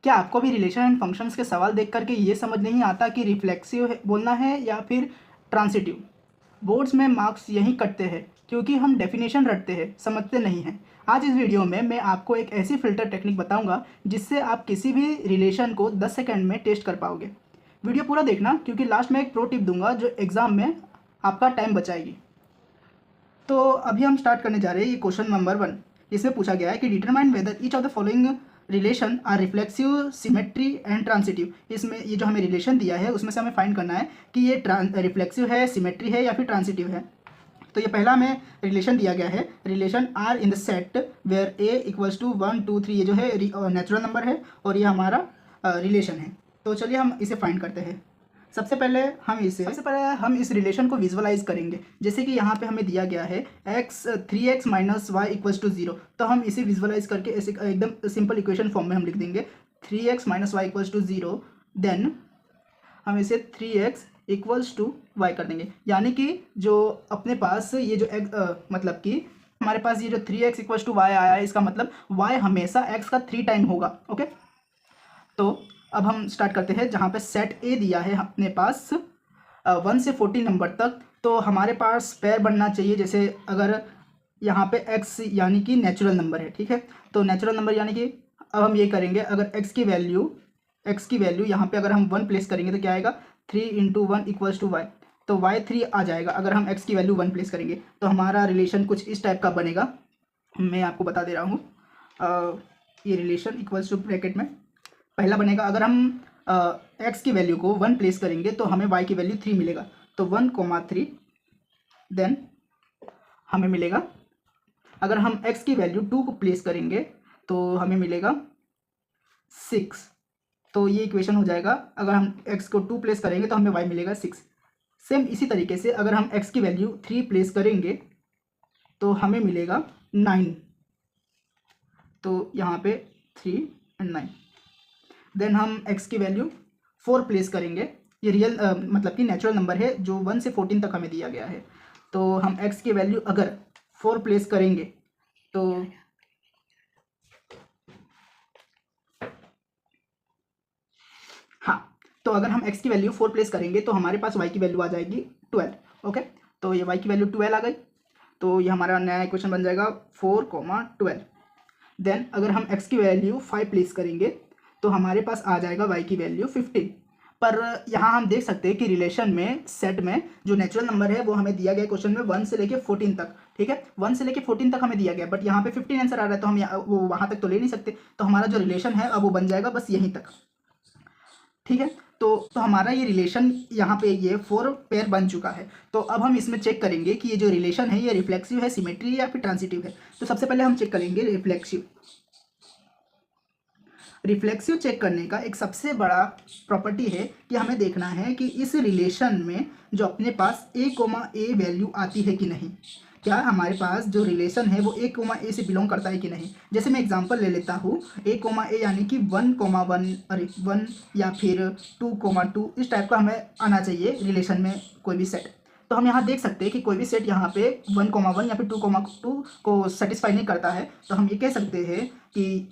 क्या आपको भी रिलेशन एंड फंक्शंस के सवाल देख करके ये समझ नहीं आता कि रिफ्लेक्सिव बोलना है या फिर ट्रांसिटिव? बोर्ड्स में मार्क्स यहीं कटते हैं क्योंकि हम डेफिनेशन रटते हैं, समझते नहीं हैं। आज इस वीडियो में मैं आपको एक ऐसी फ़िल्टर टेक्निक बताऊंगा जिससे आप किसी भी रिलेशन को 10 सेकंड में टेस्ट कर पाओगे। वीडियो पूरा देखना क्योंकि लास्ट में एक प्रो टिप दूंगा जो एग्ज़ाम में आपका टाइम बचाएगी। तो अभी हम स्टार्ट करने जा रहे हैं ये क्वेश्चन नंबर 1। इसमें पूछा गया है कि determine whether each of the following relation are reflexive, symmetry and transitive. इसमें ये जो हमें रिलेशन दिया है उसमें से हमें फाइंड करना है कि ये रिफ्लेक्सिव है, सिमेट्री है या फिर ट्रांसिटिव है। तो ये पहला हमें रिलेशन दिया गया है, relation R in the set where A equals to 1 2 3। ये जो है नेचुरल नंबर है और ये हमारा रिलेशन है। तो चलिए हम इसे फाइंड करते हैं। सबसे पहले हम इस रिलेशन को विजुअलाइज करेंगे। जैसे कि यहाँ पे हमें दिया गया है x 3x minus y equals to 0। तो हम इसे विजुअलाइज करके ऐसे एकदम सिंपल इक्वेशन फॉर्म में हम लिख देंगे 3x minus y equals to 0। Then हम इसे 3x इक्वल्स टू वाई कर देंगे। यानी कि जो अपने पास ये जो मतलब कि हमारे पास ये जो 3x इक्वल्स टू वाई आया है, इसका मतलब y हमेशा x का 3 टाइम होगा। ओके, तो अब हम स्टार्ट करते हैं। जहाँ पे सेट ए दिया है अपने पास 1 से 14 नंबर तक, तो हमारे पास पेयर बनना चाहिए। जैसे अगर यहाँ पे x यानी कि नेचुरल नंबर है, ठीक है, तो नेचुरल नंबर यानी कि अब हम ये करेंगे, अगर x की वैल्यू यहाँ पे अगर हम 1 प्लेस करेंगे तो क्या आएगा 3 इंटू 1 इक्वल्स टू वाई। तो y 3 आ जाएगा अगर हम x की वैल्यू 1 प्लेस करेंगे। तो हमारा रिलेशन कुछ इस टाइप का बनेगा। मैं आपको बता दे रहा हूँ। ये रिलेशन इक्वल्स टू ब्रैकेट में पहला बनेगा, अगर हम x की वैल्यू को 1 प्लेस करेंगे तो हमें y की वैल्यू 3 मिलेगा। तो 1,3 देन हमें मिलेगा, अगर हम x की वैल्यू 2 को प्लेस करेंगे तो हमें मिलेगा 6। तो ये इक्वेशन हो जाएगा, अगर हम x को 2 प्लेस करेंगे तो हमें y मिलेगा 6। सेम इसी तरीके से अगर हम x की वैल्यू 3 प्लेस करेंगे तो हमें मिलेगा 9। तो यहाँ पे 3 एंड 9। देन हम x की वैल्यू 4 प्लेस करेंगे। ये रियल मतलब कि नेचुरल नंबर है जो 1 से 14 तक हमें दिया गया है। तो हम x की वैल्यू अगर 4 प्लेस करेंगे तो हाँ, तो अगर हम x की वैल्यू 4 प्लेस करेंगे तो हमारे पास y की वैल्यू आ जाएगी 12। ओके, तो ये y की वैल्यू 12 आ गई। तो ये हमारा नया इक्वेशन बन जाएगा 4,12। देन अगर हम x की वैल्यू 5 प्लेस करेंगे तो हमारे पास आ जाएगा y की वैल्यू 15। पर यहाँ हम देख सकते हैं कि रिलेशन में सेट में जो नेचुरल नंबर है वो हमें दिया गया क्वेश्चन में 1 से लेके 14 तक, ठीक है, 1 से लेके 14 तक हमें दिया गया, बट यहाँ पे 15 आंसर आ रहा है तो हम वो वहाँ तक तो ले नहीं सकते। तो हमारा जो रिलेशन है अब वो बन जाएगा बस यहीं तक, ठीक है। तो हमारा ये रिलेशन यहाँ पे ये 4 पेयर बन चुका है। तो अब हम इसमें चेक करेंगे कि ये जो रिलेशन है ये रिफ्लेक्सिव है, सिमेट्री है या फिर ट्रांसिटिव है। तो सबसे पहले हम चेक करेंगे रिफ्लेक्सिव चेक करने का एक सबसे बड़ा प्रॉपर्टी है कि हमें देखना है कि इस रिलेशन में जो अपने पास a, वैल्यू आती है कि नहीं। क्या हमारे पास जो रिलेशन है वो a, से बिलोंग करता है कि नहीं। जैसे मैं एग्जांपल ले लेता हूँ a, यानी कि 1,1 अरे 1 या फिर 2,2 इस टाइप का हमें आना चाहिए रिलेशन में कोई भी सेट। तो हम यहाँ देख सकते हैं कि कोई भी सेट यहाँ पे 1,1 या फिर 2,2 को सेटिस्फाई नहीं करता है। तो हम ये कह सकते हैं कि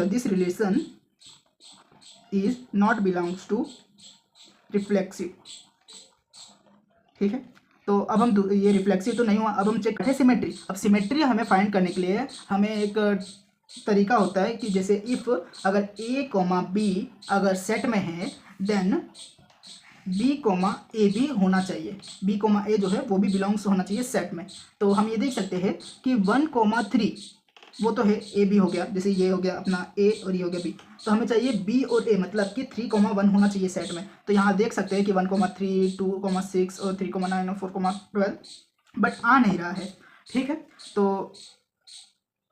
this relation is not belongs to reflexive, ठीक है। तो अब हम ये रिफ्लेक्सिव तो नहीं हुआ, अब हम चेक करते हैं सिमेट्री। अब सिमेट्री हमें फाइंड करने के लिए हमें एक तरीका होता है कि जैसे इफ़ अगर a, b अगर सेट में है देन b, a भी होना चाहिए। b, a जो है वो भी बिलोंग्स होना चाहिए सेट में। तो हम ये देख सकते हैं कि 1,3 वो तो है, ए बी हो गया, जैसे ये हो गया अपना ए और ये हो गया बी। तो हमें चाहिए बी और ए, मतलब कि 3,1 होना चाहिए सेट में। तो यहाँ देख सकते हैं कि 1,3 2,6 और 3,9 और 4,12 बट आ नहीं रहा है, ठीक है। तो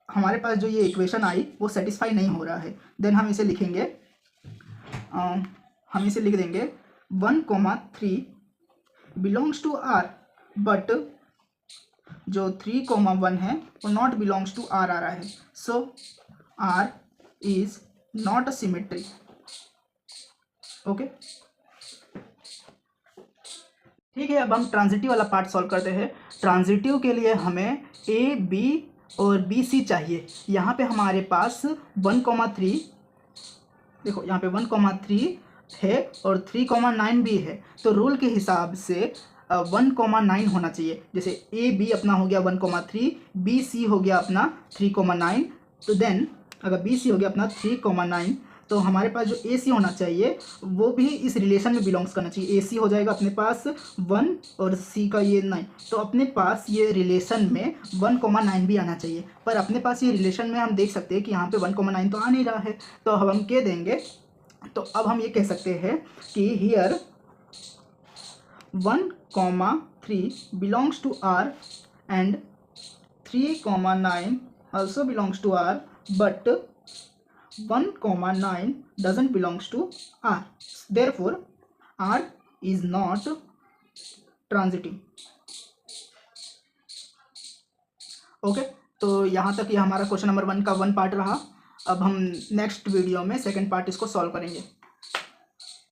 हमारे पास जो ये इक्वेशन आई वो सेटिस्फाई नहीं हो रहा है। देन हम इसे लिखेंगे, हम इसे लिख देंगे 1,3 बिलोंग्स टू आर, बट जो 3,1 है वो नॉट बिलोंग्स टू आर आ रहा है। So R is not a symmetry. Okay, ठीक है। अब हम ट्रांजिटिव वाला पार्ट सॉल्व करते हैं। ट्रांजिटिव के लिए हमें ए, बी और बी, सी चाहिए। यहाँ पे हमारे पास 1,3 देखो यहाँ पे 1,3 है और 3,9 भी है, तो रूल के हिसाब से 1,9 होना चाहिए। जैसे ए बी अपना हो गया 1,3, बी सी हो गया अपना 3,9, तो देन अगर बी सी हो गया अपना 3,9, तो हमारे पास जो ए सी होना चाहिए वो भी इस रिलेशन में बिलोंग्स करना चाहिए। ए सी हो जाएगा अपने पास 1 और सी का ये 9, तो अपने पास ये रिलेशन में 1,9 भी आना चाहिए। पर अपने पास ये रिलेशन में हम देख सकते हैं कि यहाँ पे 1,9 तो आ नहीं रहा है, तो अब हम क्या देंगे, तो अब हम ये कह सकते हैं कि here 1,3 belongs to R and 3,9 also belongs to R, but 1,9 doesn't belongs to R. Therefore, R is not transitive. Okay, तो यहाँ तक ये हमारा क्वेश्चन नंबर 1 का 1 पार्ट रहा। अब हम नेक्स्ट वीडियो में सेकंड पार्ट इसको सॉल्व करेंगे।